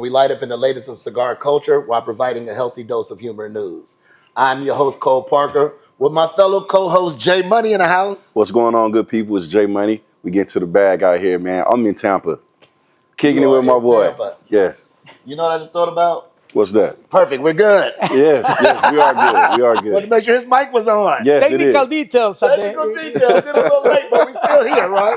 we light up in the latest of cigar culture while providing a healthy dose of humor and news. I'm your host, Cole Parker, with my fellow co-host, Jay Money in the house. What's going on, good people? It's Jay Money. We get to the bag out here, man. I'm in Tampa, kicking it with my boy. Tampa. Yes. You know what I just thought about? What's that? Perfect, we're good. Yes, we are good. We are Wanted to good. make sure his mic was on. Yes, Technical details. Technical details. Did a little late, but we're still here, right?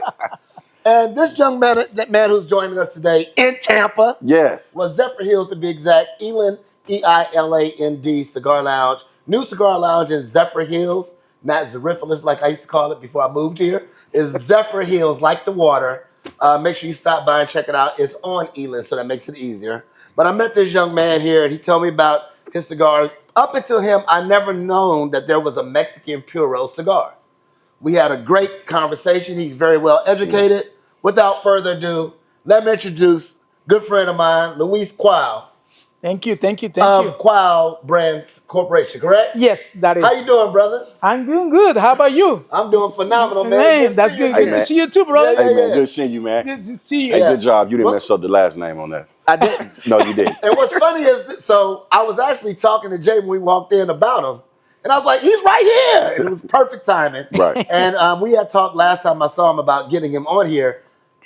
And this young man, that man who's joining us today in Tampa, Yes. was Zephyr Hills to be exact, Eland, E-I-L-A-N-D Cigar Lounge. New cigar lounge in Zephyr Hills, not Zeriphilus like I used to call it before I moved here. It's Zephyr Hills, like the water. Make sure you stop by and check it out. It's on Eland, so that makes it easier. But I met this young man here, and he told me about his cigar. Up until him, I never known that there was a Mexican Puro cigar. We had a great conversation. He's very well educated. Without further ado, let me introduce a good friend of mine, Luis Cuao. Thank you. Of Cuao Brands Corporation, correct? Yes, that is. How you doing, brother? I'm doing good. How about you? I'm doing phenomenal, man. Man, that's good. Good to see you too, brother. Yeah, Hey, man, good seeing you, man. Good to see you. Hey, Yeah. good job. You didn't What? mess up the last name on that. I didn't. No, you didn't. And what's funny is, so I was actually talking to Jay when we walked in about him, and I was like, he's right here. And it was perfect timing. Right. And we had talked last time I saw him about getting him on here.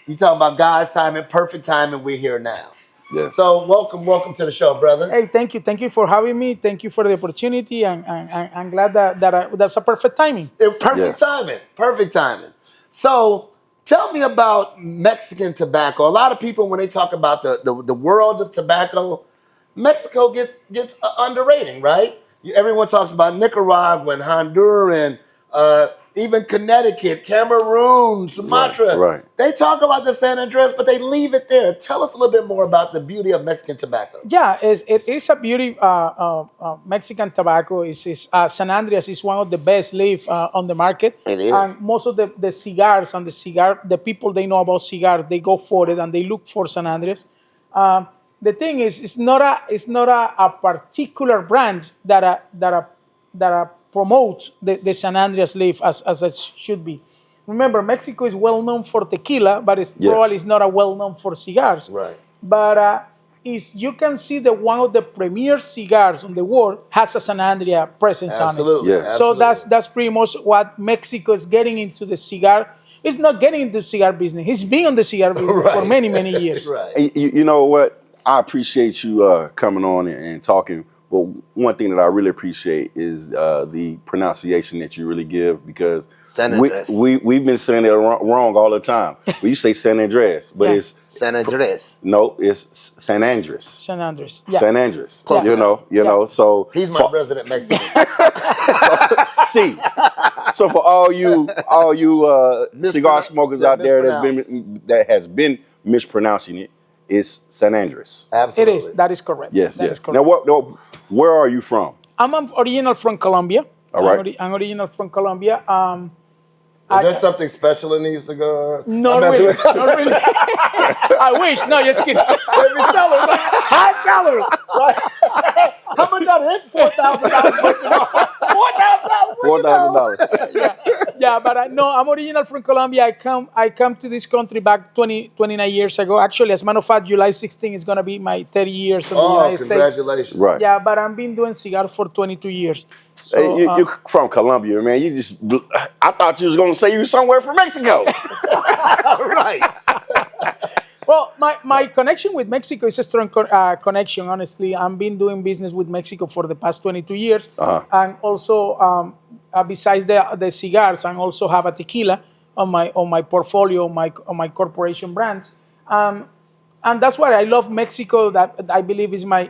You talking about God's timing, perfect timing. We're here now. Yes. So welcome to the show, brother. Hey, thank you for having me. Thank you for the opportunity, and I'm glad that's a perfect timing. Perfect timing. So tell me about Mexican tobacco. A lot of people, when they talk about the world of tobacco, Mexico gets underrated, right? Everyone talks about Nicaragua and Honduras and even Connecticut, Cameroon, Sumatra. Right. They talk about the San Andrés, but they leave it there. Tell us a little bit more about the beauty of Mexican tobacco. Yeah, it is a beauty. Mexican tobacco is San Andrés is one of the best leaf on the market. It is. And most of the cigars and the people they know about cigars, they go for it and they look for San Andrés. The thing is, it's not a particular brand that promotes the San Andrés leaf as it should be. Remember, Mexico is well known for tequila, but it's probably is not a well known for cigars. Right. But you can see that one of the premier cigars in the world has a San Andrés presence Absolutely. on it. Yeah. So that's pretty much what Mexico is getting into the cigar. It's not getting into the cigar business. It's been on the cigar business for many years. Right. Hey, you know what? I appreciate you coming on and talking. But one thing that I really appreciate is the pronunciation that you really give, because San Andrés. we've been saying it wrong all the time. You say San Andrés, but it's San Andrés. no, it's San Andrés. San Andrés. Yeah. San Andrés. Close You know. So He's my resident Mexican. see. So for all you cigar smokers out there that has been mispronouncing it, it's San Andrés. Absolutely. It is. That is correct. Yes, That yes. is correct. Now, where are you from? I'm original from Colombia. All right. I'm original from Colombia. Is there something special in these cigars? Not really. Not really. I wish. No, just kidding. High sellers, right? How much that hit? $4,000. $4,000. Yeah, but no, I'm original from Colombia. I come to this country back 29 years ago. Actually, as a matter of fact, July 16 is going to be my 30 years in the United States. Congratulations. Right. Yeah, but I've been doing cigars for 22 years. So, Hey, you're from Colombia, man. I thought you was going to say you were somewhere from Mexico. Right. Well, my connection with Mexico is a strong connection, honestly. I've been doing business with Mexico for the past 22 years. And also, besides the cigars, I also have a tequila on my portfolio, on my corporation brands. And that's why I love Mexico. That I believe is my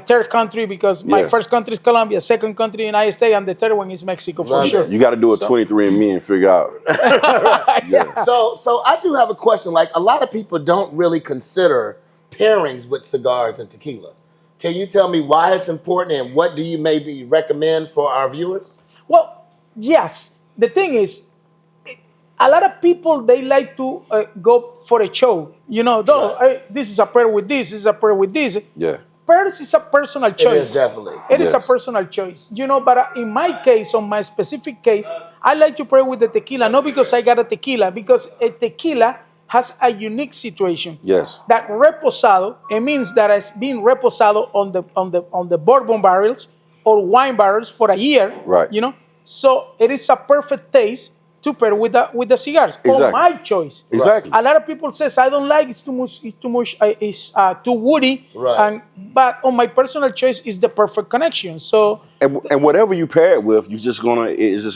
third country, because my first country is Colombia, second country United States, and the third one is Mexico for sure. You got to do a 23andMe and figure out. Yeah. So I do have a question. Like, a lot of people don't really consider pairings with cigars and tequila. Can you tell me why it's important, and what do you maybe recommend for our viewers? Well, yes. The thing is, a lot of people, they like to go for a show. You know, this is a pair with this is a pair with this. Yeah. Pairs is a personal choice. It is definitely. It is a personal choice. You know, but in my case, on my specific case, I like to pair with the tequila, not because I got a tequila, because a tequila has a unique situation. Yes. That reposado, it means that it's been reposado on the bourbon barrels or wine barrels for a year. Right. So it is a perfect taste to pair with the cigars. Exactly. On my choice. Exactly. A lot of people says I don't like it's too much. It's too woody. Right. But on my personal choice is the perfect connection. So And whatever you pair it with, it's just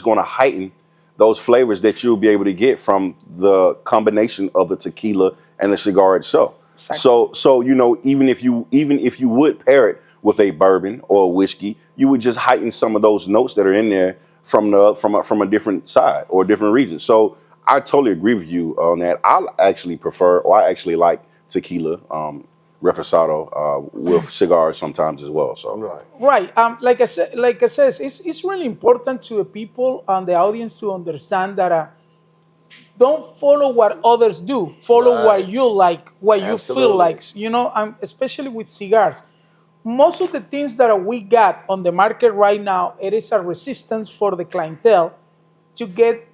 gonna heighten those flavors that you'll be able to get from the combination of the tequila and the cigar itself. Exactly. So even if you would pair it with a bourbon or a whiskey, you would just heighten some of those notes that are in there from a different side or a different region. So I totally agree with you on that. I actually like tequila reposado with cigars sometimes as well. So right. Like I said, it's really important to the people and the audience to understand that don't follow what others do. Follow what you like, what you feel like. Especially with cigars. Most of the things that we got on the market right now, it is a resistance for the clientele to get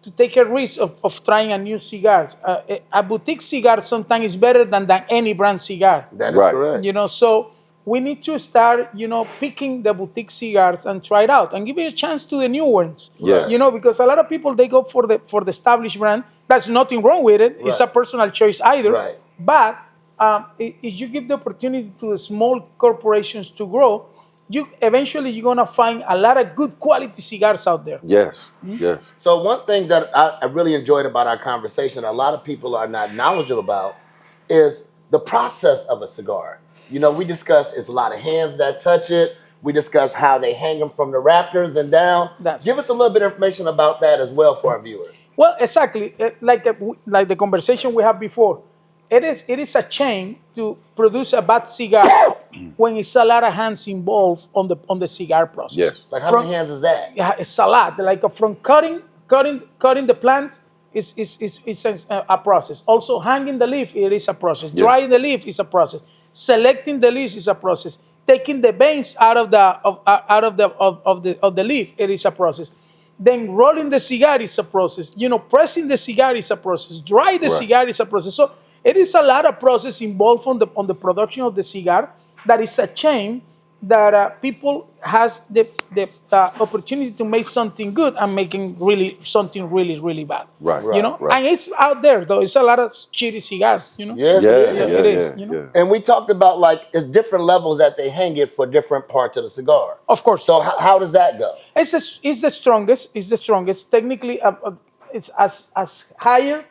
to take a risk of trying a new cigars. A boutique cigar sometimes is better than any brand cigar. That is correct. So we need to start, picking the boutique cigars and try it out and give it a chance to the new ones. Yes. Because a lot of people they go for the established brand. That's nothing wrong with it. Right. It's a personal choice either. Right. But if you give the opportunity to the small corporations to grow, you're gonna find a lot of good quality cigars out there. Yes. Yes. So one thing that I really enjoyed about our conversation, a lot of people are not knowledgeable about, is the process of a cigar. We discussed it's a lot of hands that touch it. We discussed how they hang them from the rafters and down. Give us a little bit of information about that as well for our viewers. Well, exactly. Like the conversation we had before. It is a shame to produce a bad cigar when it's a lot of hands involved on the cigar process. Yes. Like how many hands is that? Yeah, it's a lot. Like from cutting the plant is a process. Also hanging the leaf, it is a process. Yes. Drying the leaf is a process. Selecting the leaves is a process. Taking the veins out of the leaf, it is a process. Then rolling the cigar is a process. Pressing the cigar is a process. Dry the cigar is a process. So it is a lot of process involved on the production of the cigar. That is a shame that people has the opportunity to make something good and making something really bad. Right. And it's out there though. It's a lot of shitty cigars. Yes, it is. And we talked about it's different levels that they hang it for different parts of the cigar. Of course. So how does that go? It's the strongest. It's the strongest. Technically, it's as higher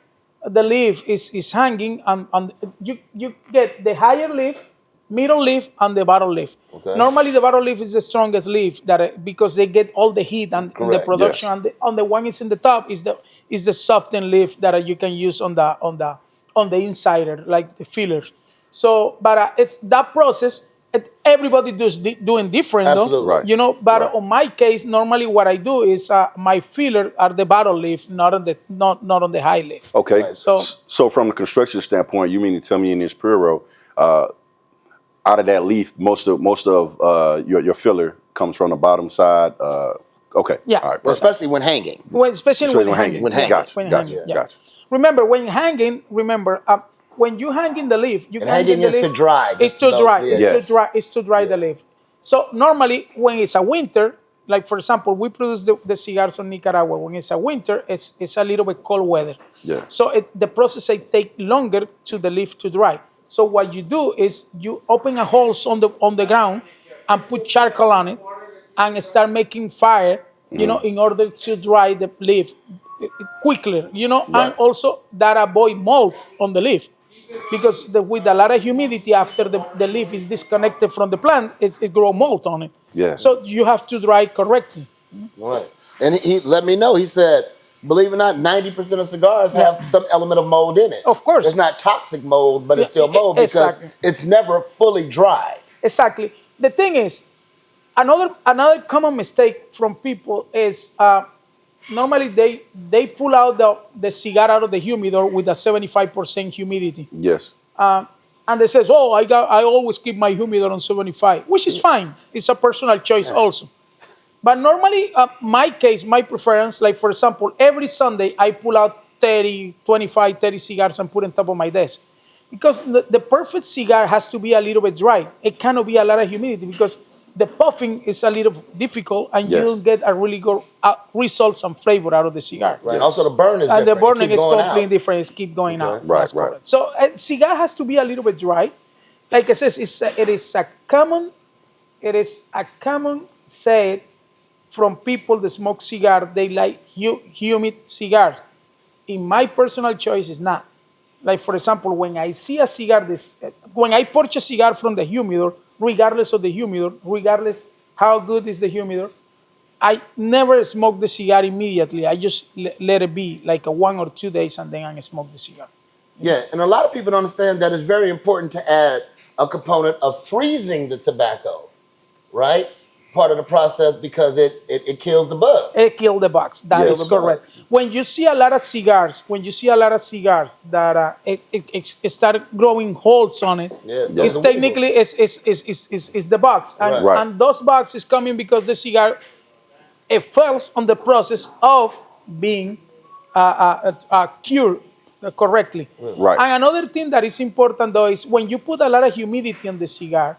the leaf is hanging, and you get the higher leaf, middle leaf, and the bottom leaf. Okay. Normally, the bottom leaf is the strongest leaf because they get all the heat and the production. Yes. And on the one is in the top is the softened leaf that you can use on the insider, like the filler. So, but it's that process. Everybody doing different, absolutely. Though. Right. But on my case, normally what I do is my filler are the bottom leaf, not on the high leaf. Okay. Right. So from the construction standpoint, you mean to tell me in this pre-roll, out of that leaf, most of your filler comes from the bottom side. Okay. Yeah. All right. Well, especially when hanging. Especially when hanging. Gotcha. Remember, when hanging, when you hang in the leaf, hanging is to dry. It's to dry. Yes. It's to dry the leaf. So normally, when it's a winter, like for example, we produce the cigars in Nicaragua. When it's a winter, it's a little bit cold weather. Yeah. So the process take longer to the leaf to dry. So what you do is you open a holes on the ground and put charcoal on it and start making fire, in order to dry the leaf quickly, Right. and also that avoid mold on the leaf. Because with a lot of humidity after the leaf is disconnected from the plant, it grows mold on it. Yeah. So you have to dry correctly. Right. And he let me know, he said, believe it or not, 90% of cigars have some element of mold in it. Of course. It's not toxic mold, but it's still mold because it's never fully dry. Exactly. The thing is, another common mistake from people is normally they pull out the cigar out of the humidor with a 75% humidity. Yes. And they says, I always keep my humidor on 75, which is fine. It's a personal choice also. But normally, my preference, like for example, every Sunday I pull out 30, 25, 30 cigars and put on top of my desk. Because the perfect cigar has to be a little bit dry. It cannot be a lot of humidity because the puffing is a little difficult and you don't get a really good results and flavor out of the cigar. Right. Also, the burn is And different. the burning is completely out. different. It's keep going out. Right, That's right. correct. So a cigar has to be a little bit dry. Like I says, it is a common saying from people that smoke cigar. They like humid cigars. In my personal choice, is not. Like for example, when I see a cigar, when I purchase a cigar from the humidor, regardless of the humidor, regardless how good is the humidor, I never smoke the cigar immediately. I just let it be like 1 or 2 days and then I smoke the cigar. Yeah, and a lot of people don't understand that it's very important to add a component of freezing the tobacco, right? Part of the process because it kills the bug. It kills the bugs. That is correct. When you see a lot of cigars, that it start growing holes on it, it's technically is the bugs, and those bugs is coming because the cigar it fails on the process of being cured correctly. Right. And another thing that is important though is when you put a lot of humidity on the cigar,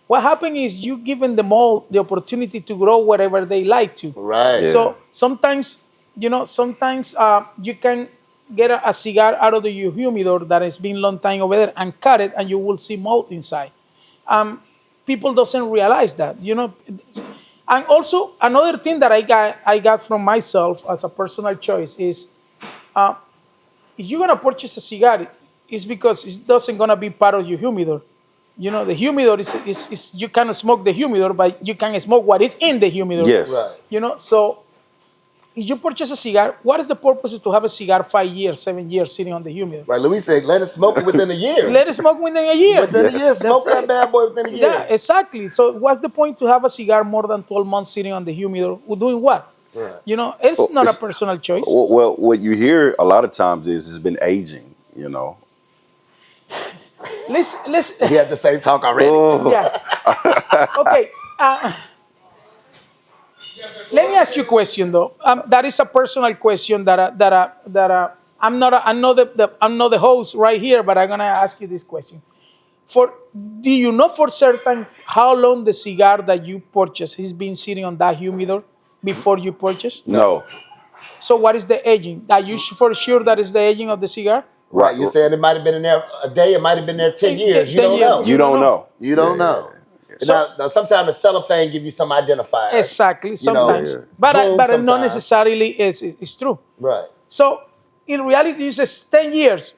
what happens is you giving them all the opportunity to grow wherever they like to. Right. Yeah. So sometimes you can get a cigar out of the humidor that has been long time over there and cut it, and you will see mold inside. People doesn't realize that, And also another thing that I got from myself as a personal choice is, if you're gonna purchase a cigar, it's because it doesn't gonna be part of your humidor. The humidor is you cannot smoke the humidor, but you can smoke what is in the humidor. Yes. Right. So if you purchase a cigar, what is the purpose is to have a cigar 5 years, 7 years sitting on the humidor? Right. Luis said, let it smoke it within a year. Let it smoke within a year. Within a year, smoke that bad boy within a year. Yeah, exactly. So what's the point to have a cigar more than 12 months sitting on the humidor? Doing what? Right. It's not a personal choice. Well, what you hear a lot of times is it's been aging, Let's He had the same talk already. yeah. Okay. Let me ask you a question though. That is a personal question that I'm not the host right here, but I'm gonna ask you this question. Do you know for certain how long the cigar that you purchased has been sitting on that humidor before you purchase? No. So what is the aging? Are you for sure that is the aging of the cigar? Right. You said it might have been in there a day, it might have been there 10 years. You don't know. You don't know. You don't know. Now, sometimes the cellophane give you some identifier. Exactly, sometimes. But sometimes. not necessarily it's true. Right. So in reality, it says 10 years.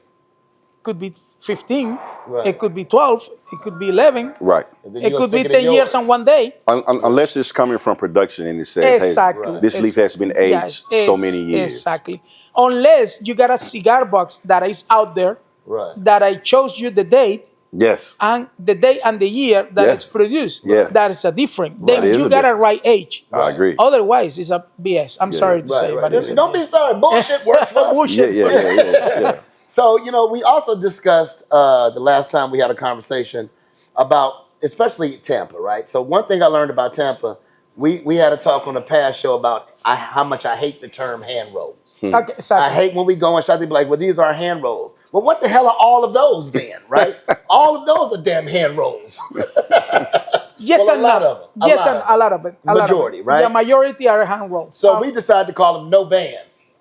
Could be 15, Right. It could be 12, it could be 11. Right. It could be 10 years and 1 day. Unless it's coming from production and it says, Exactly. hey, this leaf has been aged so many years. Exactly. Unless you got a cigar box that is out there, Right. that I chose you the date, Yes. and the day and the year that it's produced. Yeah. That is a different. Then That is you a got a difference. right age. I agree. Otherwise, it's a BS. I'm sorry to say, but it's a Don't be BS. sorry. Bullshit works for us. Bullshit. Yeah. So, we also discussed the last time we had a conversation about, especially Tampa, right? So one thing I learned about Tampa, we had a talk on the past show about how much I hate the term hand rolls. Okay, exactly. I hate when we go and shop, they be like, well, these are hand rolls. Well, what the hell are all of those then, right? All of those are damn hand rolls. Yes, Well, and a lot no. of them. Yes, and a lot of it. Majority, right? The majority are hand rolls. So we decided to call them no bands.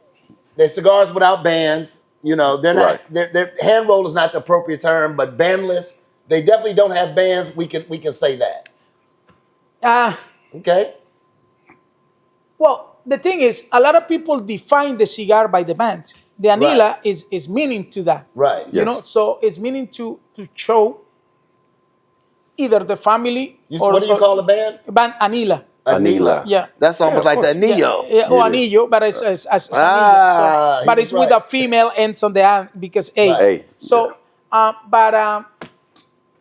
They're cigars without bands. They're not. They're hand roll is not the appropriate term, but bandless. They definitely don't have bands. We can say that. Okay. Well, the thing is, a lot of people define the cigar by the band. The anila is meaning to that. Right. So it's meaning to show either the family or what do you call a band? Band anila. Anila. Yeah. That's almost like the anillo. Yeah, or anillo, but it's anillo. So, but it's with a female ends on the end because A. Right. So,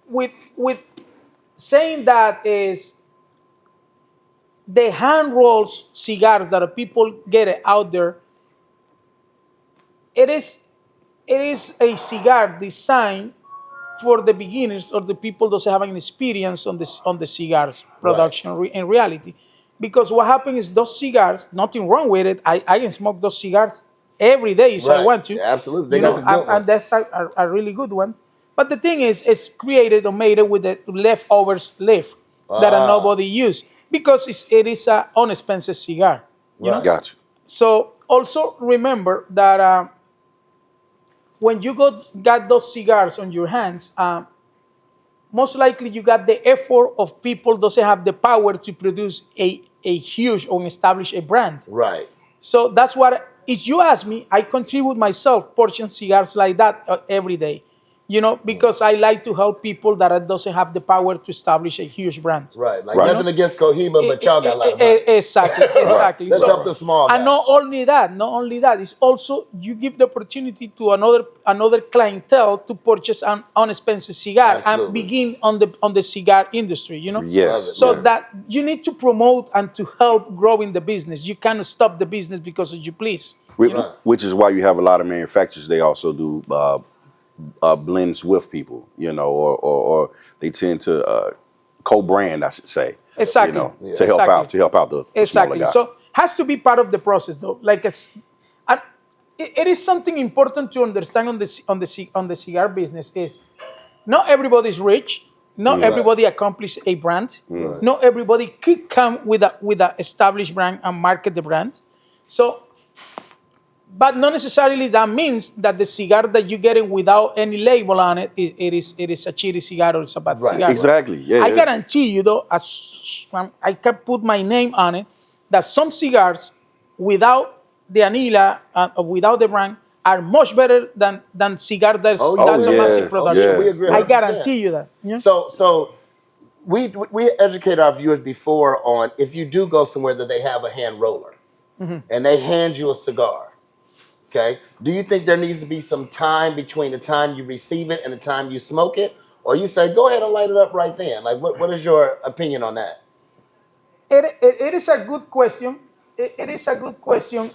with saying that is the hand rolls cigars that people get out there. It is a cigar designed for the beginners or the people doesn't have an experience on the cigars production in reality. Because what happens is those cigars, nothing wrong with it. I can smoke those cigars every day if I want to. Absolutely. You know, and that's a really good one. But the thing is, it's created or made it with the leftovers left that nobody use because it is an inexpensive cigar. You know? Gotcha. So also remember that when you got those cigars on your hands, most likely you got the effort of people doesn't have the power to produce a huge or establish a brand. Right. So that's what, if you ask me, I contribute myself portion cigars like that every day. You know, because I like to help people that doesn't have the power to establish a huge brand. Right. Like nothing against Cohiba, but y'all got a lot of money. Exactly. Let's help the small guy. And not only that, it's also you give the opportunity to another clientele to purchase an inexpensive cigar and begin on the cigar industry, you know? Yes. So that you need to promote and to help growing the business. You cannot stop the business because of you please. Which is why you have a lot of manufacturers, they also do blends with people, you know, or they tend to co-brand, I should say. Exactly. You know, to help out the smaller guy. So has to be part of the process though. Like it is something important to understand on the cigar business is not everybody is rich. Not everybody accomplishes a brand. Not everybody could come with a established brand and market the brand. So, but not necessarily that means that the cigar that you get without any label on it, it is a shitty cigar or it's a bad cigar. Exactly. Yeah. I guarantee you, though, I can put my name on it, that some cigars without the anila without the brand are much better than cigar that's a massive production. Yes. We agree 100%. I guarantee you that. Yeah? So we educate our viewers before on if you do go somewhere that they have a hand roller and they hand you a cigar. Okay. Do you think there needs to be some time between the time you receive it and the time you smoke it? Or you say, go ahead and light it up right then? Like, what is your opinion on that? It is a good question. It is a good question.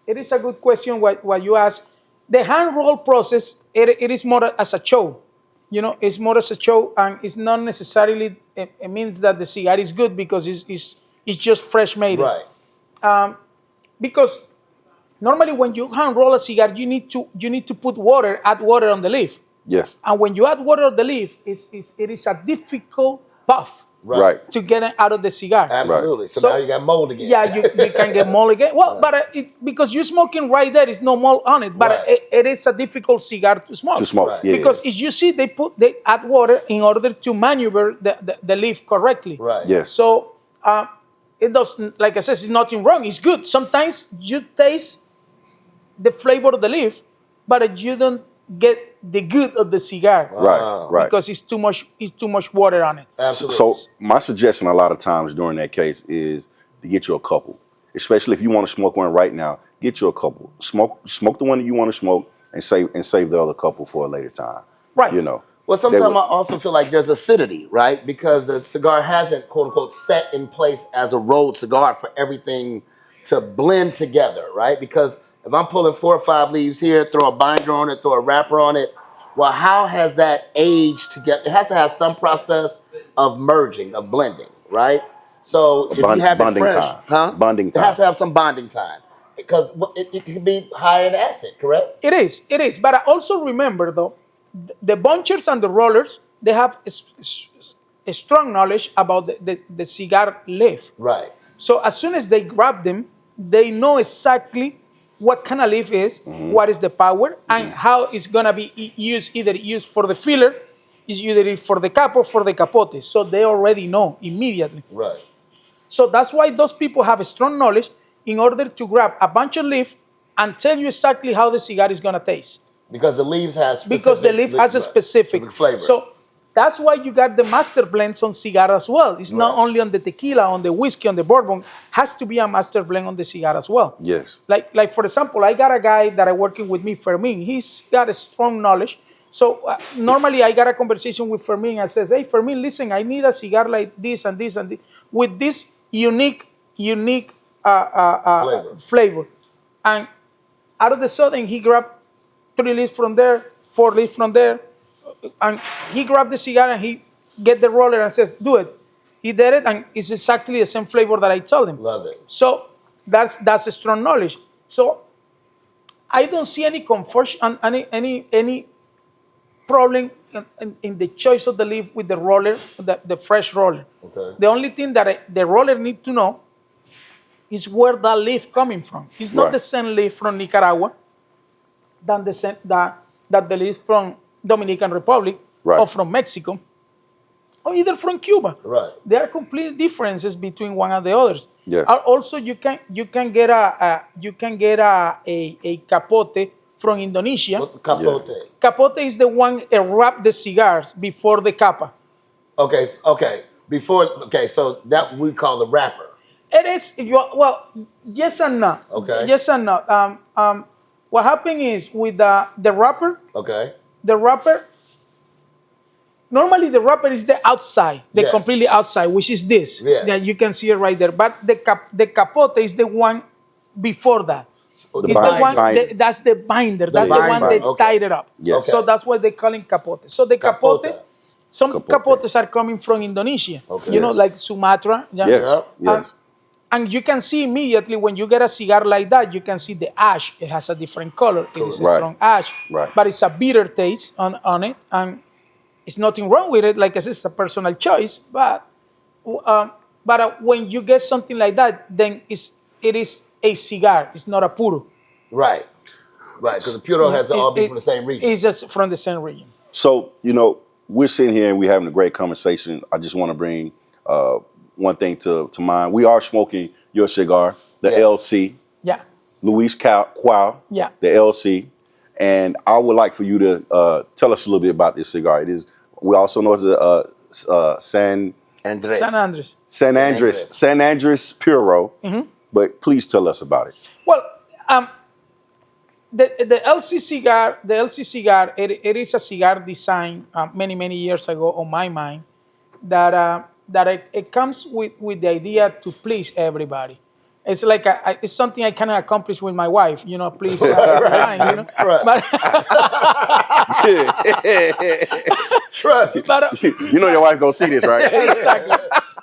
It is a good question what you ask. The hand roll process, it is more as a show. You know, it's more as a show, and it's not necessarily, it means that the cigar is good because it's just fresh made. Right. Because normally, when you hand roll a cigar, you need to add water on the leaf. Yes. And when you add water on the leaf, it is a difficult puff to get it out of the cigar. Absolutely. Right. So now you got mold again. Yeah, you can get mold again. Well, but because you're smoking right there, is no mold on it. But it is a difficult cigar to smoke. Because as you see, they add water in order to maneuver the leaf correctly. Right. Yes. So it doesn't, like I said, it's nothing wrong. It's good. Sometimes you taste the flavor of the leaf, but you don't get the good of the cigar. Right. Because it's too much water on it. Absolutely. So my suggestion a lot of times during that case is to get you a couple. Especially if you want to smoke one right now, get you a couple. Smoke the one that you want to smoke and save the other couple for a later time. Right. You know. Well, sometimes I also feel like there's acidity, right? Because the cigar hasn't, quote unquote, set in place as a rolled cigar for everything to blend together, right? Because if I'm pulling 4 or 5 leaves here, throw a binder on it, throw a wrapper on it, well, how has that aged together? It has to have some process of merging, of blending, right? So if you have it fresh, bonding time. It has to have some bonding time because it can be higher in acid, correct? It is. But I also remember, though, the bunchers and the rollers, they have a strong knowledge about the cigar leaf. Right. So as soon as they grab them, they know exactly what kind of leaf is, what is the power, and how it's going to be used, either used for the filler, is either for the capo, for the capote. So they already know immediately. Right. So that's why those people have a strong knowledge in order to grab a bunch of leaf and tell you exactly how the cigar is going to taste. Because the leaves has specific, because the leaf has a specific flavor. So that's why you got the master blends on cigar as well. It's not only on the tequila, on the whiskey, on the bourbon. Has to be a master blend on the cigar as well. Yes. Like for example, I got a guy that I'm working with me, Fermin. He's got a strong knowledge. So normally I got a conversation with Fermin. I says, hey, Fermin, listen, I need a cigar like this and this and this with this unique flavor. And out of the sudden, he grabbed 3 leaves from there, 4 leaves from there, and he grabbed the cigar and he get the roller and says, do it. He did it, and it's exactly the same flavor that I told him. Love it. So that's a strong knowledge. So I don't see any confusion, any problem in the choice of the leaf with the roller, the fresh roller. Okay. The only thing that the roller need to know is where that leaf coming from. It's not Right. the same leaf from Nicaragua than that the leaf from Dominican Republic Right. or from Mexico or either from Cuba. Right. There are complete differences between one and the others. Yes. Also, you can get a capote from Indonesia. What's the capote? Capote is the one wrap the cigars before the capa. Okay. So that we call the wrapper. It is well, yes and no. Okay. Yes and no. What happened is with the wrapper. Okay. The wrapper. Normally, the wrapper is the outside, the Yes. completely outside, which is this. Yes. Yeah, you can see it right there. But the capote is the one before that. The It's the binder. one Binder. that's the binder. That's the binder. one that Okay. tied it up. Yes. So Okay. that's why they call it capote. So the capote, Capote. some Capote. capotes are coming from Indonesia. Okay. You know, Yes. like Sumatra. Yeah. Yes. Yeah. Yes. And you can see immediately when you get a cigar like that, you can see the ash. It has a different color. It is a Right. strong ash. Right. But it's a bitter taste on it. And it's nothing wrong with it. Like I said, it's a personal choice. But when you get something like that, then it is a cigar. It's not a puro. Right. Right. Because the puro has to all be from the same region. It's just from the same region. So, we're sitting here and we're having a great conversation. I just want to bring one thing to mind. We are smoking your cigar, the Yeah. LC, Yeah. Luis Cuao, Yeah. the LC. And I would like for you to tell us a little bit about this cigar. It is, we also know it's a San Andres. San Andrés. San Andrés Puro. But please tell us about it. Well, the LC cigar, it is a cigar designed many years ago on my mind that it comes with the idea to please everybody. It's like it's something I cannot accomplish with my wife, please everybody, Right. Trust. But Your wife gonna see this, right? exactly.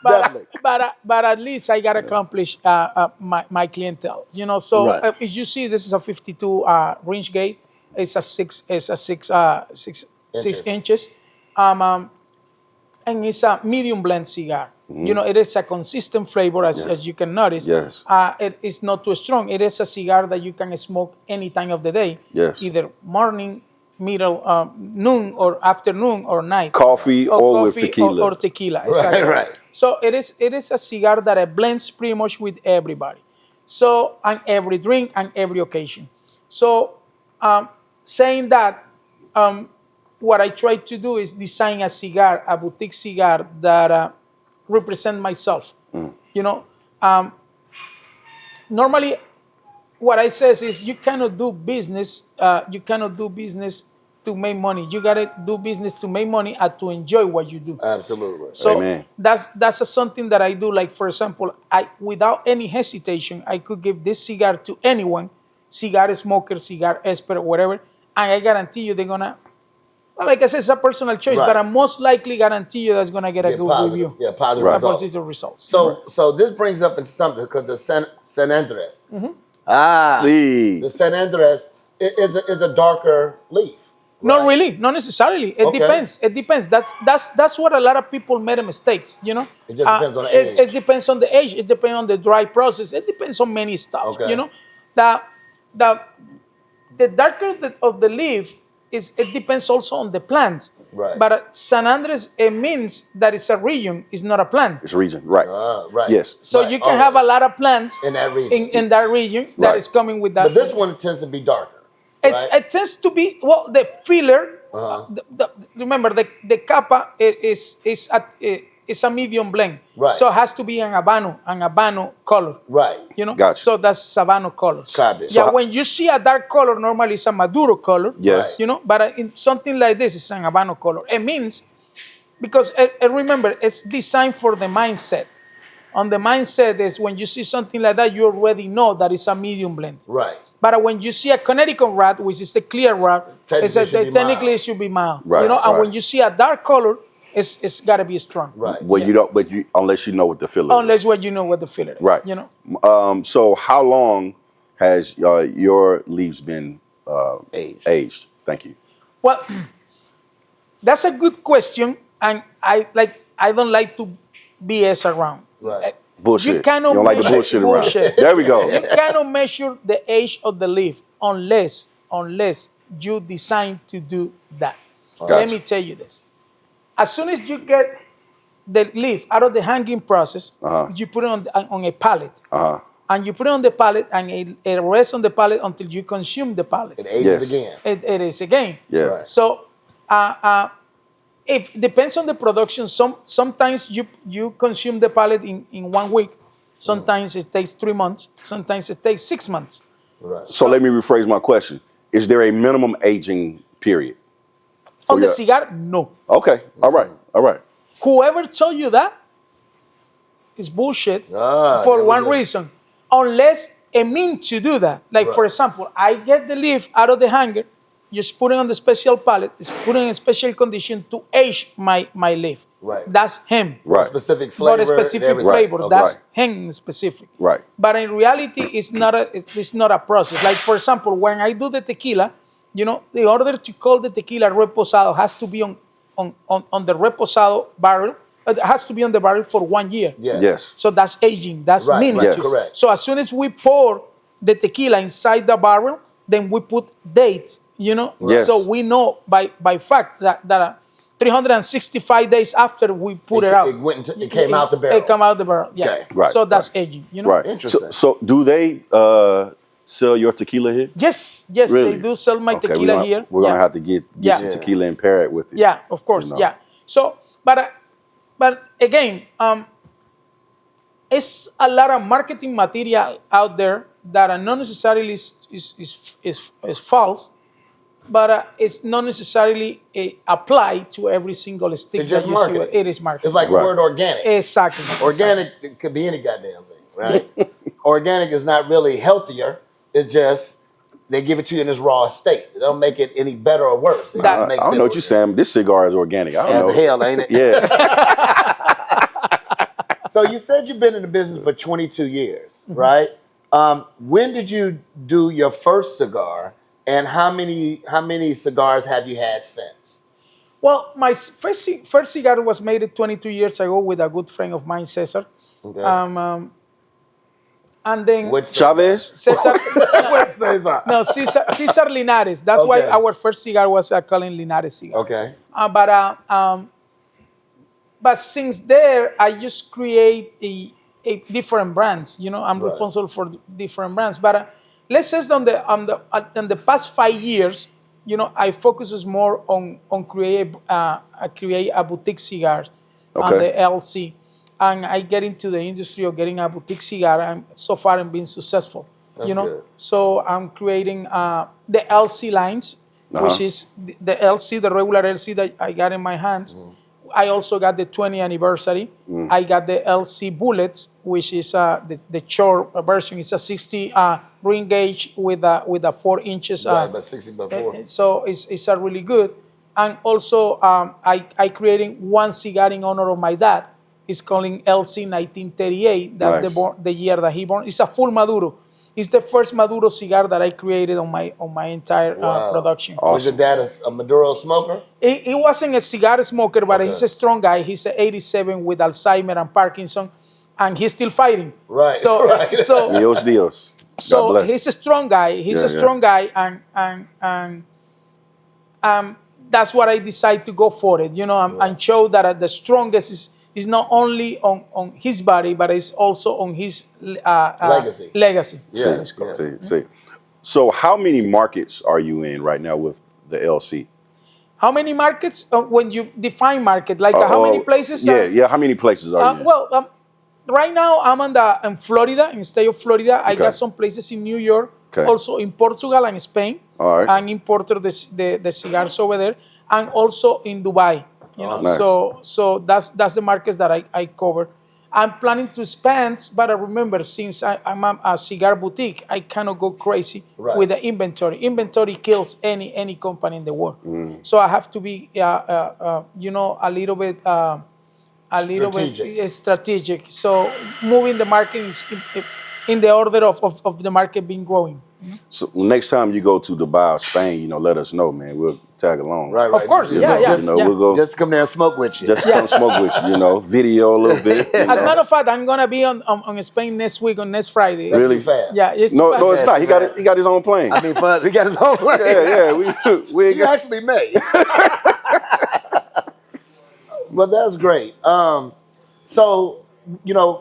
Definitely. But at least I gotta accomplish my clientele, So Right. as you see, this is a 52 range gate. It's a six inches, and it's a medium blend cigar. It is a consistent flavor, as you can notice. Yes. It is not too strong. It is a cigar that you can smoke any time of the day. Yes. Either morning, middle, noon, or afternoon, or night. Coffee or with tequila. Or tequila. Exactly. Right. So it is a cigar that it blends pretty much with everybody. So, and every drink and every occasion. So, saying that, what I try to do is design a cigar, a boutique cigar that represent myself. Normally, what I says is you cannot do business. You cannot do business to make money. You gotta do business to make money and to enjoy what you do. Absolutely. So Amen. that's something that I do. Like, for example, I without any hesitation, I could give this cigar to anyone, cigar smoker, cigar expert, whatever, and I guarantee you they're gonna. Well, like I said, it's a personal choice, Right. but I most likely guarantee you that's gonna get a Get good positive. review. Yeah, positive Right. results. Positive results. So this brings up into something because the San Andres. See. The San Andres is a darker leaf. Not right? really, not necessarily. It Okay. depends. It depends. That's what a lot of people made mistakes. It just depends on the age. It depends on the age. It depends on the dry process. It depends on many stuff. Okay. The darker of the leaf it depends also on the plant. Right. But San Andres, it means that it's a region. It's not a plant. It's region, right? Right. Yes. So Right. you can Okay. have a lot of plants In that region. in that region that Right. is coming with that. But this one tends to be darker. It tends to be the filler. Remember the capa is a medium blend, Right. so it has to be an habano color. Right. Gotcha. So that's Habano colors. Copy. Yeah, So- when you see a dark color, normally it's a Maduro color. Yes. But in something like this, it's an Habano color. It means because remember, it's designed for the mindset. On the mindset is when you see something like that, you already know that it's a medium blend. Right. But when you see a Connecticut rat, which is the clear rat, Technically it should be mild. Right, And right. when you see a dark color, it's got to be strong. Right. Well, you don't, unless you know what the filler is. Unless you know what the filler is. Right. You know. So how long has your leaves been aged? Thank you. Well, that's a good question, and I don't like to BS around. Right. Bullshit. You cannot don't like the measure bullshit around. There we go. You cannot measure the age of the leaf unless you decide to do that. Gotcha. Let me tell you this. As soon as you get the leaf out of the hanging process, you put it on a pallet. And you put it on the pallet, and it rests on the pallet until you consume the pallet. It ages again. It is again. Yeah. Right. So, it depends on the production. Sometimes you consume the pallet in 1 week. Sometimes it takes 3 months. Sometimes it takes 6 months. Right. So let me rephrase my question. Is there a minimum aging period? On the cigar, no. Okay. All right. Whoever told you that is bullshit there for we one go. reason. Unless it means to do that. Like, for example, I get the leaf out of the hanger, just put it on the special pallet, it's put in a special condition to age my leaf. Right. That's him. Right. Specific flavor. For a specific everything. flavor. Okay. That's him specific. Right. But in reality, it's not a process. Like, for example, when I do the tequila, in order to call the tequila reposado, has to be on the reposado barrel. It has to be on the barrel for 1 year. Yes. So that's aging. That's Right, minimum. yes. Correct. So as soon as we pour the tequila inside the barrel, then we put date. Yes. So we know by fact that 365 days after we put it out, It came out the barrel. It came out the barrel. Yeah. Okay. Right, So that's aging. Right. Interesting. So do they sell your tequila here? Yes, Really? they do sell my Okay, tequila here. We're gonna have to get some tequila and pair it with it. Yeah, of course. Yeah. So, but again, it's a lot of marketing material out there that are not necessarily is false, but it's not necessarily applied to every single stick It's just that you see. marketing. It is marketing. It's like the word organic. Exactly. Organic it could be any goddamn thing, right? Organic is not really healthier. It's just they give it to you in its raw state. It don't make it any better or worse. It I just makes don't it know what you're saying. This cigar is organic. I don't as know. hell, ain't it? Yeah. So you said you've been in the business for 22 years, right? When did you do your first cigar, and how many cigars have you had since? Well, my first cigar was made 22 years ago with a good friend of mine, Cesar. Okay. And then Chavez? Cesar, What's Cesar? no, Cesar Linares. That's why our first cigar was called Linares cigar. Okay. But since there, I just create a different brands. I'm responsible for different brands. But let's say on the past 5 years, I focuses more on create a boutique cigars on the LC, and I get into the industry of getting a boutique cigar, and so far I'm being successful. That's good. So I'm creating the LC lines, which is the LC, the regular LC that I got in my hands. I also got the 20th anniversary. I got the LC Bullets, which is the short version. It's a 60 ring gauge with a 4 inches. Right, but 60 by 4. So it's a really good. And also I creating one cigar in honor of my dad. It's calling LC 1938. That's the year that he born. It's a full Maduro. It's the first Maduro cigar that I created on my entire production. Awesome. Was your dad a Maduro smoker? He wasn't a cigar smoker, but he's a strong guy. He's 87 with Alzheimer and Parkinson, and he's still fighting. Right. So, Dios, Dios. so he's a strong guy. He's a strong guy, and that's what I decided to go for it. And show that the strongest is not only on his body, but it's also on his legacy. Yeah. See. So how many markets are you in right now with the LC? How many markets? When you define market, like how many places? Yeah. How many places are you in? Well, right now I'm in Florida, in the state of Florida. I got some places in New York, also in Portugal and Spain. All right. And imported the cigars over there, and also in Dubai. Nice. So that's the markets that I cover. I'm planning to expand, but I remember, since I'm a cigar boutique, I cannot go crazy with the inventory. Inventory kills any company in the world. So I have to be a little bit strategic. So moving the market in the order of the market being growing. So next time you go to Dubai or Spain, let us know, man. We'll tag along. Right. Of course, yeah. We'll go. Just come there and smoke with you. Just come smoke with you. Video a little bit. As a matter of fact, I'm gonna be on Spain next week, on next Friday. That's Really? too fast. Yeah, it's No, fast. no, it's not. He got his own plane. I mean, he got his own way. Yeah. We ain't You got. actually may. But that's great. So,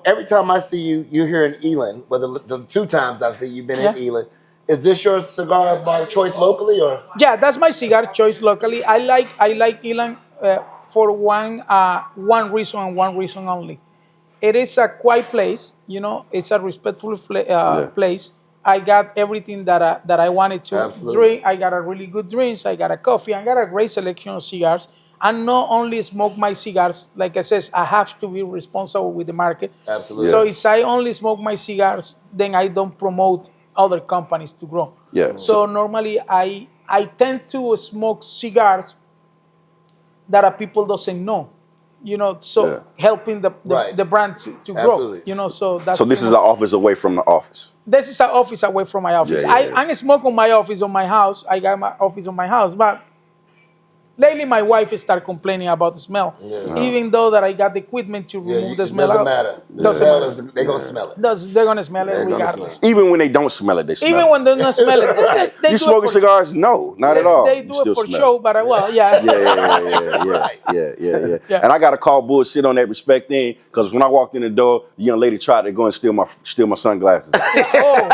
every time I see you, you're here in Elan. Well, the 2 times I've seen you've been in Elan. Is this your cigar bar choice locally, or? Yeah, that's my cigar choice locally. I like Elan for one reason and one reason only. It is a quiet place, It's a respectful place. I got everything that I wanted to drink. I got a really good drinks. I got a coffee. I got a great selection of cigars. And not only smoke my cigars, like I said, I have to be responsible with the market. Absolutely. So if I only smoke my cigars, then I don't promote other companies to grow. Yeah. So normally I tend to smoke cigars that people doesn't know, helping the brand to grow, Absolutely. So that's So this is the office away from the office. this is an office away from my office. Yeah. I smoke on my office on my house. I got my office on my house, but lately my wife started complaining about the smell. Even though that I got the equipment to remove the smell doesn't out. matter. They're going to smell it. They're going to smell it regardless. Even when they don't smell it, they smell Even it. when they don't smell it. They You do smoking it for, cigars? No, not at all. They You do still it for smell show, but yeah. Yeah. And I got to call bullshit on that respect thing, because when I walked in the door, the young lady tried to go and steal my sunglasses. Oh,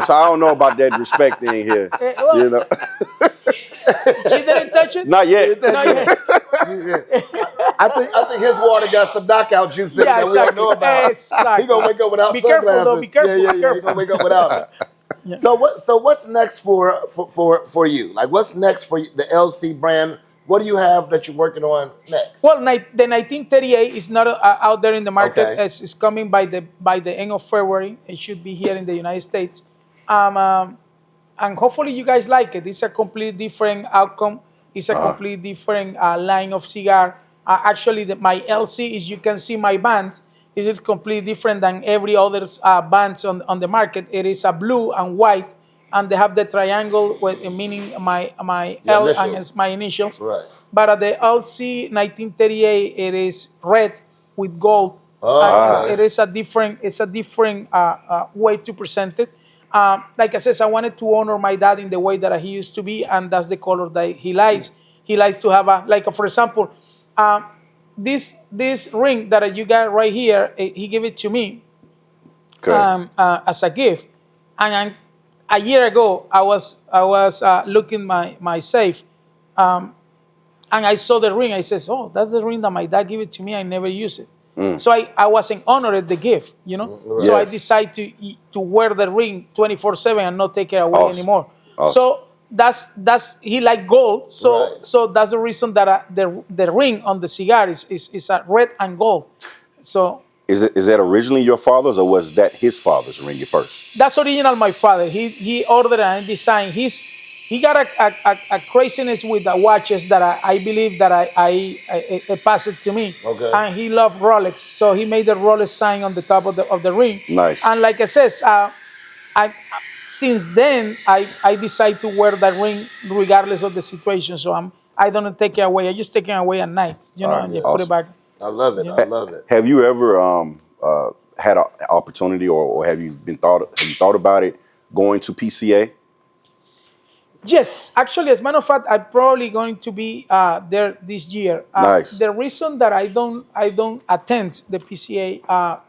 So I don't know about that respect thing here. well, she didn't touch it? Not yet. Not yet. I think his water got some knockout juice in it that we don't know about. Exactly. He gonna wake up without Be sunglasses. careful, though. Be careful. Yeah. Be He careful. gonna wake up without it. So what's next for you? Like, what's next for the LC brand? What do you have that you're working on next? Well, the 1938 is not out there in the market. Okay. It's coming by the end of February. It should be here in the United States. And hopefully you guys like it. It's a completely different outcome. It's a completely different line of cigar. Actually, my LC, as you can see, my band is completely different than every other bands on the market. It is a blue and white, and they have the triangle, meaning my L initials. and it's my initials. Right. But at the LC 1938, it is red with gold. It is a different way to present it. Like I said, I wanted to honor my dad in the way that he used to be, and that's the color that he likes. He likes to have for example, this ring that you got right here. He gave it to me as a gift, and a year ago I was looking my safe, and I saw the ring. I says, "Oh, that's the ring that my dad gave it to me. I never use it." So I wasn't honored the gift, So I decided to wear the ring 24/7 and not take it away anymore. So that's he liked gold. So that's the reason that the ring on the cigar is a red and gold. So Is that originally your father's, or was that his father's ring at first? that's original. My father he ordered and designed. He got a craziness with the watches that I believe that I passed it to me. Okay. And he loved Rolex, so he made the Rolex sign on the top of the ring. Nice. And like I says, since then I decide to wear that ring regardless of the situation. So I don't take it away. I just take it away at night, and you put it back. I love it. I love it. Have you ever had an opportunity, or have you thought about it, going to PCA? Yes, actually, as a matter of fact, I'm probably going to be there this year. Nice. The reason that I don't attend the PCA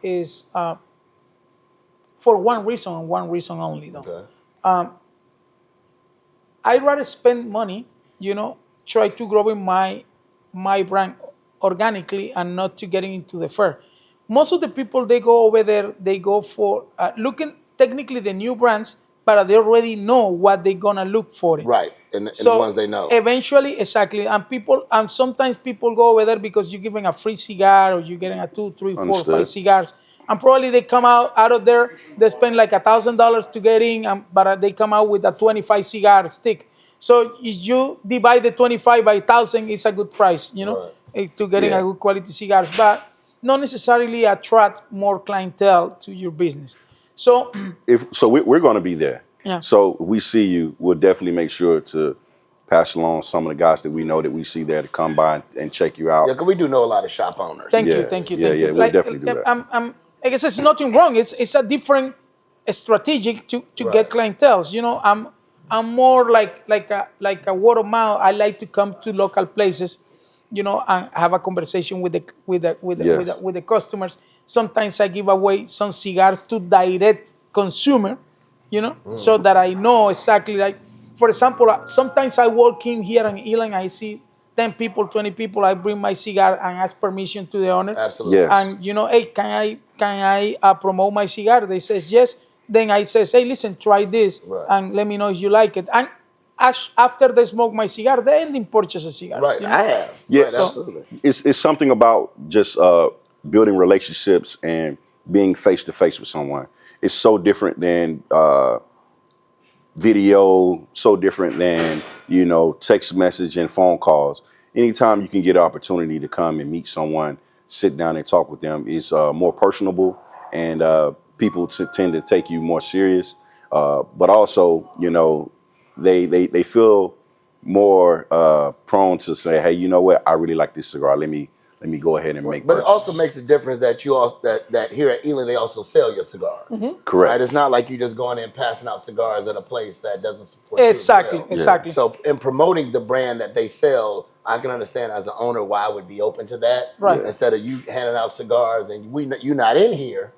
is for one reason and one reason only, though. Okay. I'd rather spend money, try to grow in my brand organically and not to getting into the fair. Most of the people, they go over there, they go for looking technically the new brands, but they already know what they're gonna look for it. Right, and the ones they know. Eventually, exactly, and sometimes people go over there because you're giving a free cigar or you're getting a 2, 3, 4, Understood. 5 cigars, and probably they come out of there. They spend like $1,000 to get in, but they come out with a 25 cigar stick. So if you divide the 25 by 1,000, it's a good price, to getting a good quality cigars, but not necessarily attract more clientele to your business. So we're going to be there. Yeah. So if we see you, we'll definitely make sure to pass along some of the guys that we know that we see there to come by and check you out. Yeah, because we do know a lot of shop owners. thank you. Yeah, we'll definitely do that. I guess there's nothing wrong. It's a different strategic to get clientele. You know, I'm more like a word of mouth. I like to come to local places, you know, and have a conversation with the customers. Sometimes I give away some cigars to direct consumer, you know, so that I know exactly. Like, for example, sometimes I walk in here in Ealing, I see 10 people, 20 people. I bring my cigar and ask permission to the owner. Absolutely. Yes. And you know, hey, can I promote my cigar? They says yes. Then I says, hey, listen, try this and let me know if you like it. And after they smoke my cigar, they end in purchase a cigar. Right, you know? I have. Yes. Right, absolutely. It's something about just building relationships and being face to face with someone. It's so different than video, so different than, you know, text message and phone calls. Anytime you can get an opportunity to come and meet someone, sit down and talk with them is more personable, and people tend to take you more serious. But also, you know, they feel more prone to say, hey, you know what, I really like this cigar. Let me go ahead and make. But purchase. it also makes a difference that you also that here at Ealing they also sell your cigars. Correct. Right? It's not like you just going in passing out cigars at a place that doesn't support Exactly, you as well. exactly. So in promoting the brand that they sell, I can understand as an owner why I would be open to that. Right. Instead of you handing out cigars and you're not in here,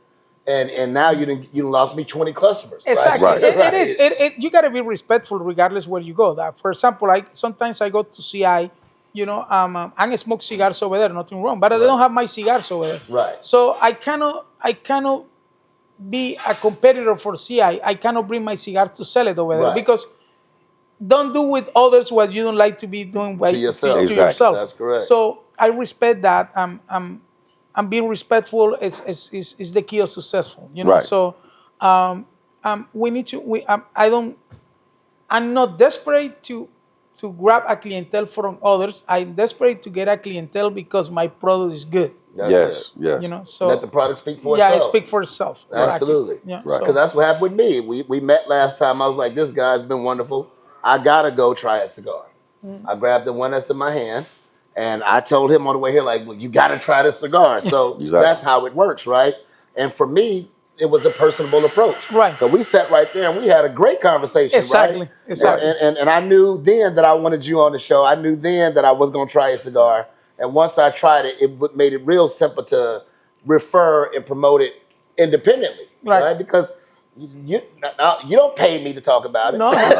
and now you lost me 20 customers. Exactly. Right? It is. You got to be respectful regardless where you go. That, for example, sometimes I go to CI, you know, and smoke cigars over there, nothing wrong, but they don't have my cigars over there. Right. So I cannot be a competitor for CI. I cannot bring my cigars to sell it over there because don't do with others what you don't like to be doing to yourself. to yourself. That's correct. So I respect that. I'm being respectful is the key of successful. You know. Right. So we need to. I'm not desperate to grab a clientele from others. I'm desperate to get a clientele because my product is good. Yes. You know, so let the product speak for yeah, itself. it speaks for itself. Exactly. Absolutely. Yeah. Because So, that's what happened with me. We met last time. I was like, this guy's been wonderful. I gotta go try a cigar. I grabbed the one that's in my hand, and I told him on the way here, like, well, you gotta try this cigar. So that's how it works, right? And for me, it was a personable approach. Right. So we sat right there and we had a great conversation. Exactly. Right? Exactly. And I knew then that I wanted you on the show. I knew then that I was gonna try a cigar. And once I tried it, it made it real simple to refer and promote it independently, right? Because you don't pay me to talk about it. No. Right.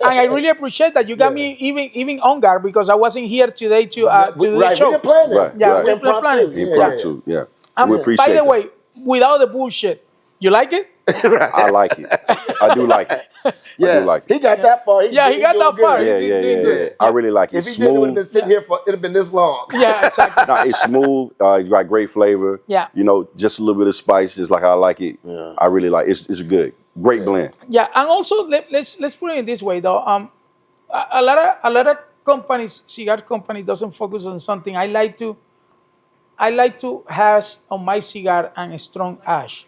And I really appreciate that you got me even on guard because I wasn't here today to do the show. We didn't plan this. Yeah, we didn't plan it. Impromptu. Yeah. We appreciate By the that. way, without the bullshit, you like it? I like it. I do like it. Yeah, I do like it. he got that far. He got that far. Good. He's doing good. I really like it. If he Smooth. did, it would have been sitting here for. It'd have been this long. Yeah, exactly. No, it's smooth. It's got great flavor. Yeah. You know, just a little bit of spice, just like I like it. Yeah. I really like it. It's good. Great blend. Yeah, and also let's put it in this way though. A lot of companies, cigar company, doesn't focus on something. I like to have on my cigar a strong ash.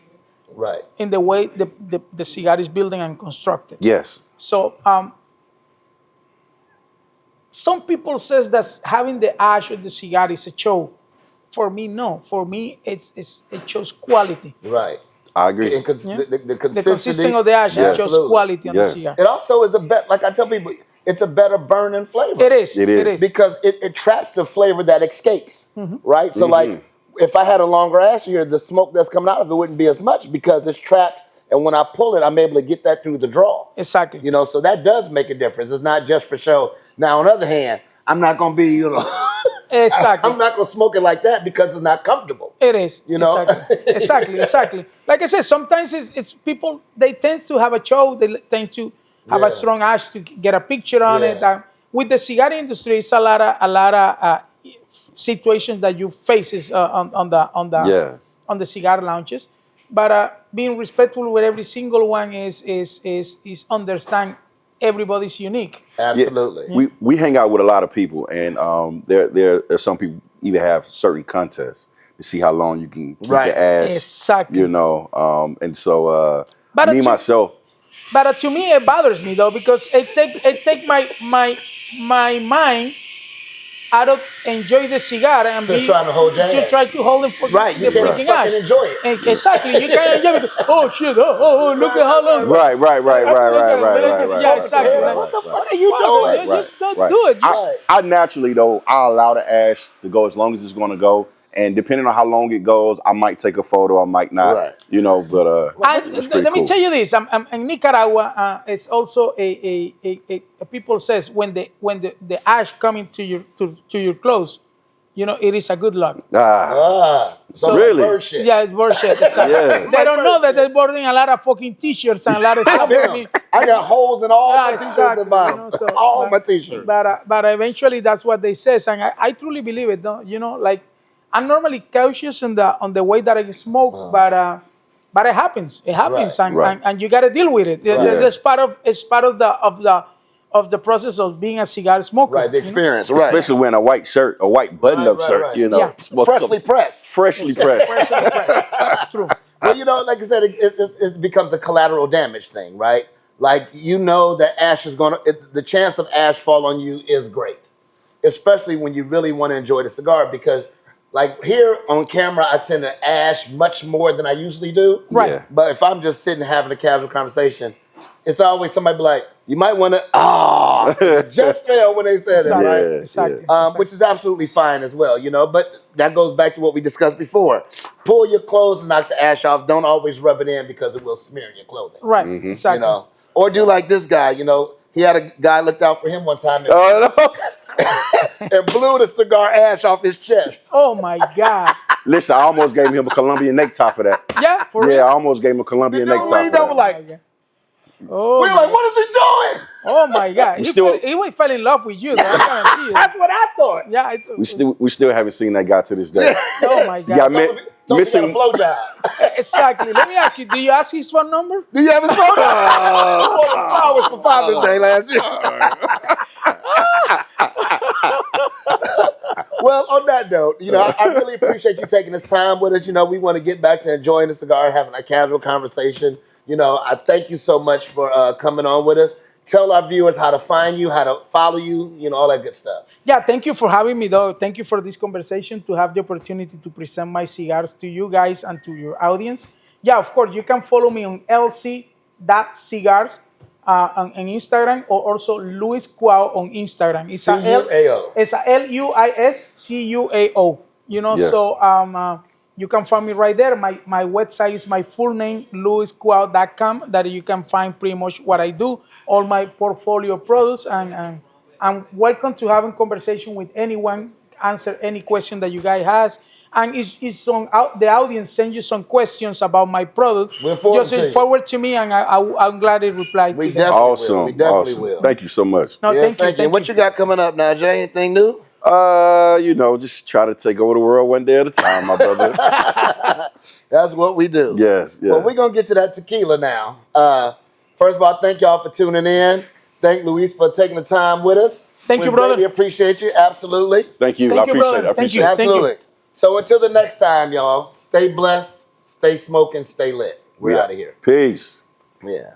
Right. In the way the cigar is building and constructed. Yes. So some people says that having the ash of the cigar is a show. For me, no. For me, it shows quality. Right. I agree. The The consistency consistency of the ash shows quality on the cigar. It also is like I tell people, it's a better burning flavor. It is. Because it traps the flavor that escapes. Right? So like if I had a longer ash here, the smoke that's coming out of it wouldn't be as much because it's trapped. And when I pull it, I'm able to get that through the draw. Exactly. You know, so that does make a difference. It's not just for show. Now, on the other hand, I'm not going to be, Exactly. I'm not going to smoke it like that because it's not comfortable. It is. You know? Exactly. Like I said, sometimes it's people, they tend to have a show, they tend to have a strong ash to get a picture on it. With the cigar industry, it's a lot of situations that you face on the cigar lounges, but being respectful with every single one is understand everybody's unique. Absolutely. Yeah. We hang out with a lot of people, and there are some people even have certain contests to see how long you can keep Right. the ash. Exactly. You know, and so But me myself. But to me, it bothers me though because it take my mind out of enjoy the cigar and To trying to hold your to ash. try to hold it for Right, the you can't freaking fucking ash. enjoy it. And exactly, you can't enjoy it. Oh shit! Oh, look at how long. Right. Yeah, exactly. What the fuck are you doing? Just don't do it. Just I naturally though, I allow the ash to go as long as it's going to go, and depending on how long it goes, I might take a photo, I might not. Right. You know, but and it's pretty let me cool. tell you this: in Nicaragua, it's also a people says when the ash coming to your clothes, you know, it is a good luck. So Really? bird shit. Yeah, it's bullshit. Exactly. Yeah. They don't know that they're burning a lot of fucking t-shirts and a lot of stuff. I got holes in all my t-shirts Exactly, at the bottom. you know, so, all my t-shirts. But eventually that's what they say, and I truly believe it. You know, like I'm normally cautious on the way that I smoke, but it happens. It happens, Right. and you got to deal with it. It's part of the process of being a cigar smoker. Right, the experience, right. Especially wearing a white shirt, a white button-up shirt. right. You know, Yeah. It's supposed to Freshly come- pressed. Freshly pressed. Freshly pressed. That's true. Well, you know, like I said, it becomes a collateral damage thing, right? Like, you know that ash is going to, the chance of ash fall on you is great, especially when you really want to enjoy the cigar because, like, here on camera, I tend to ash much more than I usually do. Right. Yeah. But if I'm just sitting having a casual conversation, it's always somebody be like, you might want to, it just fell when they said it, Exactly. right? Yeah. Exactly. Which is absolutely fine as well, you know. But that goes back to what we discussed before. Pull your clothes and knock the ash off. Don't always rub it in because it will smear your clothing. Right. Mm-hmm. Exactly. You know, or do like this guy. You know, he had a guy looked out for him one time and, and blew the cigar ash off his chest. Oh my God. Listen, I almost gave him a Colombian necktie for that. Yeah. For Yeah, real. I almost gave him a Colombian You know necktie what he for done? that. Like, Oh, we were like, what is he doing? oh my God. He fell in love with you. Though, I guarantee you. That's what I thought. Yeah. We still haven't seen that guy to this day. Oh my God. Yeah, I meant- Told me he got a Missing- blowjob. Exactly. Let me ask you, do you ask his phone number? Do you have his phone? Flowers for Father's Day last year. Well, on that note, you know, I really appreciate you taking this time with us. You know, we want to get back to enjoying the cigar, having a casual conversation. You know, I thank you so much for coming on with us. Tell our viewers how to find you, how to follow you, you know, all that good stuff. Yeah, thank you for having me, though. Thank you for this conversation, to have the opportunity to present my cigars to you guys and to your audience. Yeah, of course, you can follow me on lc.cigars on Instagram, or also Luis Cuao on Instagram. It's C-U-A-O. It's a LUISCUAO. You know, Yes. so you can find me right there. My website is my full name, luiscuao.com, that you can find pretty much what I do, all my portfolio products, and I'm welcome to having conversation with anyone, answer any question that you guys has. And it's on the audience send you some questions about my product. We'll forward Just to you. forward to me, and I'm glad to reply We to them. definitely Awesome. will. We definitely Awesome. will. Thank you so much. No, Yeah, thank you. Thank What you got coming up now, Jay? Anything new? You know, just try to take over the world one day at a time, my brother. That's what we do. Yes, yeah. Well, we're going to get to that tequila now. First of all, thank y'all for tuning in. Thank Luis for taking the time with us. Thank you, We brother. greatly appreciate you. Absolutely. Thank you. Thank I you, appreciate brother. it. I Thank appreciate you. it. Absolutely. So until the next time, y'all, stay blessed, stay smoking, stay lit. We're Yeah. out of here. Peace. Yeah.